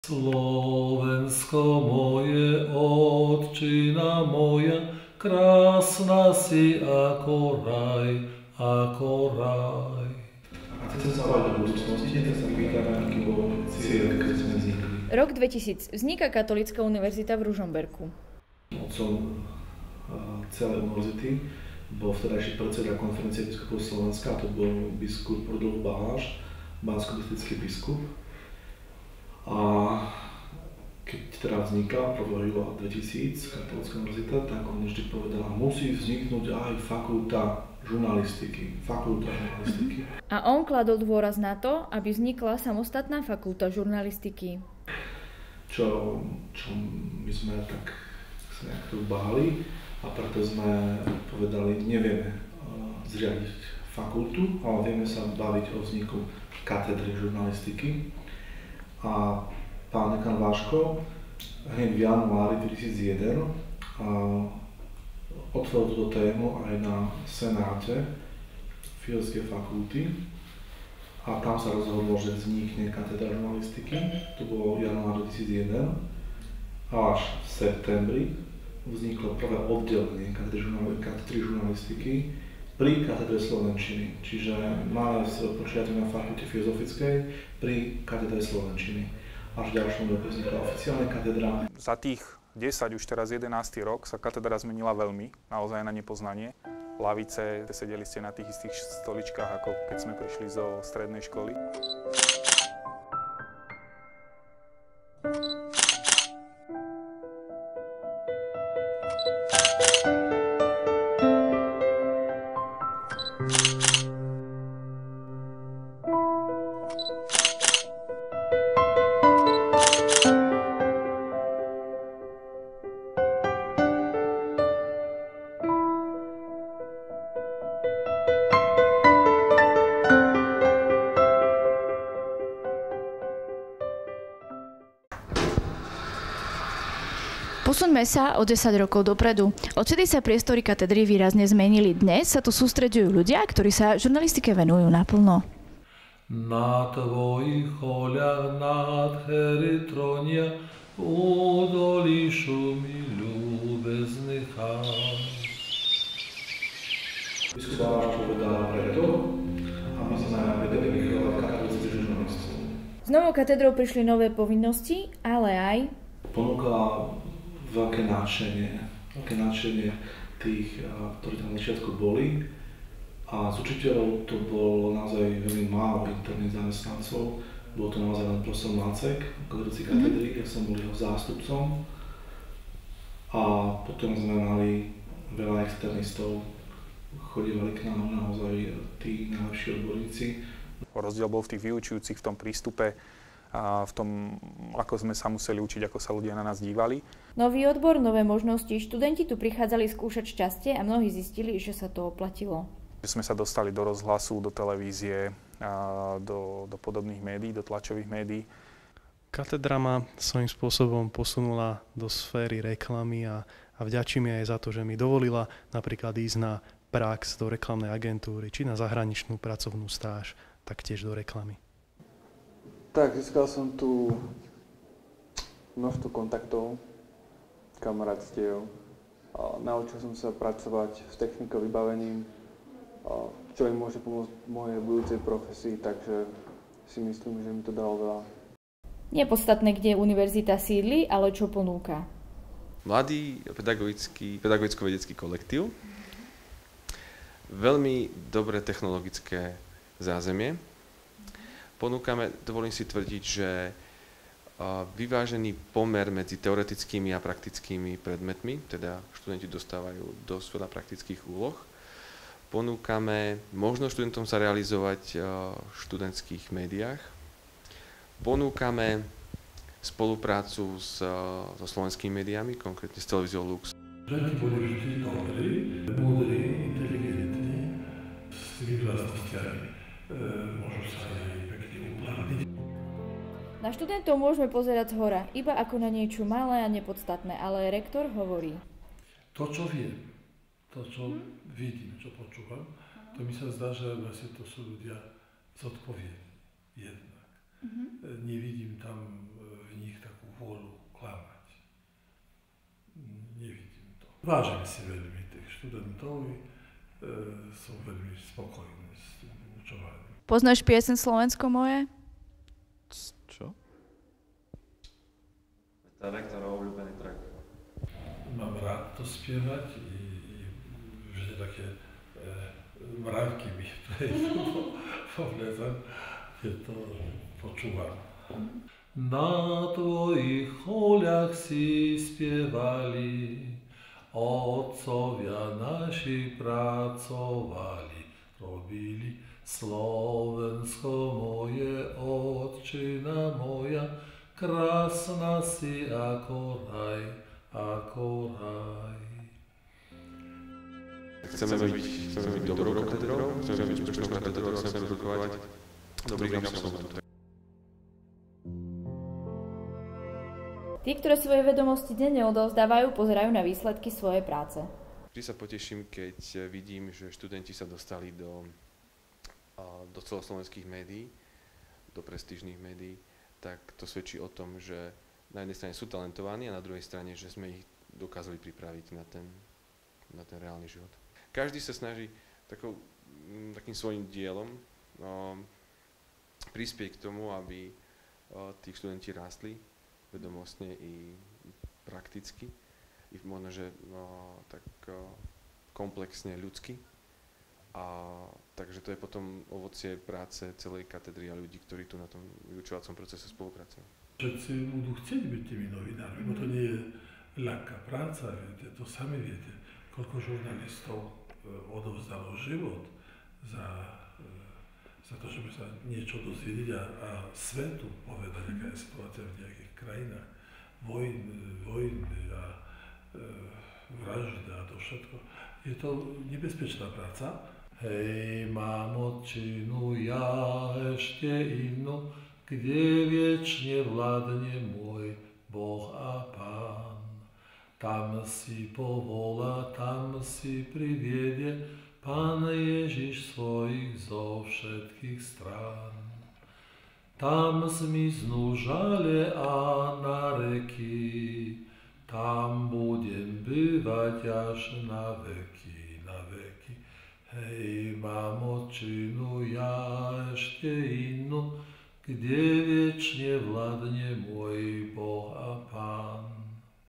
Slovensko moje, otčina moja, krásna si ako raj, ako raj. A chcete sa bavať o budúcnosti, tak sa pýtame, aký bol cieľ, keď sme vznikli. Rok 2000. Vzniká Katolícka univerzita v Ružomberku. Otcom celej univerzity bol vtedajší predseda konferencie biskupov Slovenska, a to bol biskup Rudolf Baláš, banskobystrický biskup. A keď teda vznikla 1. júla 2000 Katolícka univerzita, tak on vždy povedal, musí vzniknúť aj fakulta žurnalistiky. A on kladol dôraz na to, aby vznikla samostatná fakulta žurnalistiky. Čo my sme tak sa nejak to báli, a preto sme povedali, nevieme zriadiť fakultu, ale vieme sa baviť o vzniku katedry žurnalistiky. A pán dekan Váško hneď v januári 2001 otvoril túto tému aj na senáte Filozofickej fakulty, a tam sa rozhodlo, že vznikne katedra žurnalistiky. To bolo január 2001, a až v septembri vzniklo prvé oddelenie katedry žurnalistiky pri katedre slovenčiny. Čiže máme počiatok na fakulte filozofickej pri katedre slovenčiny. Až v ďalšom roku vznikla oficiálna katedra. Za tých 10, už teraz 11. rok, sa katedra zmenila veľmi, naozaj na nepoznanie. Lavice, sedeli ste na tých istých stoličkách, ako keď sme prišli zo strednej školy. Posuňme sa o 10 rokov dopredu. Odtedy sa priestory katedry výrazne zmenili. Dnes sa tu sústreďujú ľudia, ktorí sa žurnalistike venujú naplno. Na tvojich choľach nádhery tronia, údolí šumí ľúbezný chám. Biskup Baláš povedal preto, a my sme vedeli vychovať katolíckych žurnalistov. S novou katedrou prišli nové povinnosti, ale aj Ponúkala veľké nadšenie tých, ktorí tam na začiatku boli, a z učiteľov to bolo naozaj veľmi málo interných zamestnancov. Bol to naozaj len profesor Macek, vedúci katedry, ja som bol jeho zástupcom, a potom sme mali veľa externistov, chodívali k nám naozaj tí najlepší odborníci. Rozdiel bol v tých vyučujúcich, v tom prístupe, a v tom, ako sme sa museli učiť, ako sa ľudia na nás dívali. nový odbor, nové možnosti. Študenti tu prichádzali skúšať šťastie a mnohí zistili, že sa to oplatilo. Sme sa dostali do rozhlasu, do televízie, do podobných médií, do tlačových médií. Katedra ma svojím spôsobom posunula do sféry reklamy a vďačím jej za to, že mi dovolila napríklad ísť na prax do reklamnej agentúry či na zahraničnú pracovnú stáž, taktiež do reklamy. Tak, získal som tu množstvo kontaktov, kamarátstiev. Naučil som sa pracovať s technikou, vybavením, čo mi môže pomôcť v mojej budúcej profesii, takže si myslím, že mi to dalo veľa. Nie je podstatné, kde univerzita sídli, ale čo ponúka. Mladý pedagogicko-vedecký kolektív, veľmi dobré technologické zázemie. Ponúkame, dovolím si tvrdiť, že vyvážený pomer medzi teoretickými a praktickými predmetmi, teda študenti dostávajú dosť veľa praktických úloh. Ponúkame možnosť študentom sa realizovať v študentských médiách. Ponúkame spoluprácu so slovenskými médiami, konkrétne s televíziou Lux. Študenti boli vždy dobrí, múdri, inteligentní, s tými vlastnostiami. Môžu sa aj pekne uplatniť. Na študentov môžeme pozerať zhora, iba ako na niečo malé a nepodstatné, ale rektor hovorí. To, čo viem, to, čo vidím, čo počúvam, to mi sa zdá, že vlastne to sú ľudia zodpovední jednak. Nevidím tam v nich Vážim si veľmi tých študentov, som veľmi spokojný s tým učovaním. Poznáš piesen Slovensko moje? Čo? Tá rektora obľúbený track. Mám rád to spievať i vždy také mravky mi prejdú po mne, keď to počúvam. Na tvojich choľach si spievali, otcovia naši pracovali, robili Slovensko moje, otčina moja, krásna si ako raj, ako raj. Chceme byť dobrou katedrou, chceme byť úspešnou katedrou, chceme produkovať dobrých absolventov. Tí, ktorí svoje vedomosti denne odovzdávajú, pozerajú na výsledky svojej práce. Vždy sa poteším, keď vidím, že študenti sa dostali do celoslovenských médií, do prestížnych médií, tak to svedčí o tom, že na jednej strane sú talentovaní a na druhej strane, že sme ich dokázali pripraviť na ten reálny život. Každý sa snaží takým svojím dielom prispieť k tomu, aby tí študenti rástli vedomostne i prakticky, i možno, že tak komplexne ľudsky. Takže to je potom ovocie práce celej katedry a ľudí, ktorí tu na tom vyučovacom procese spolupracujú. Všetci budú chcieť byť tými novinármi, bo to nie je ľahká práca, viete, to sami viete, koľko žurnalistov odovzdalo život za to, že by sa niečo dozvedieť a svetu povedať, aká je situácia v nejakých krajinách, vojny a vraždy a to všetko. Je to nebezpečná práca. Hej, mám otčinu ja ešte inú, kde viečne vládne môj Boh a Pán. Tam si povolá, tam si priviedie Pán Ježiš svojich zo všetkých strán. Tam zmiznú žale a náreky, tam budem bývať až na veky, na veky. Hej, mám otčinu ja ešte inú, kde viečne vládne môj Boh a Pán.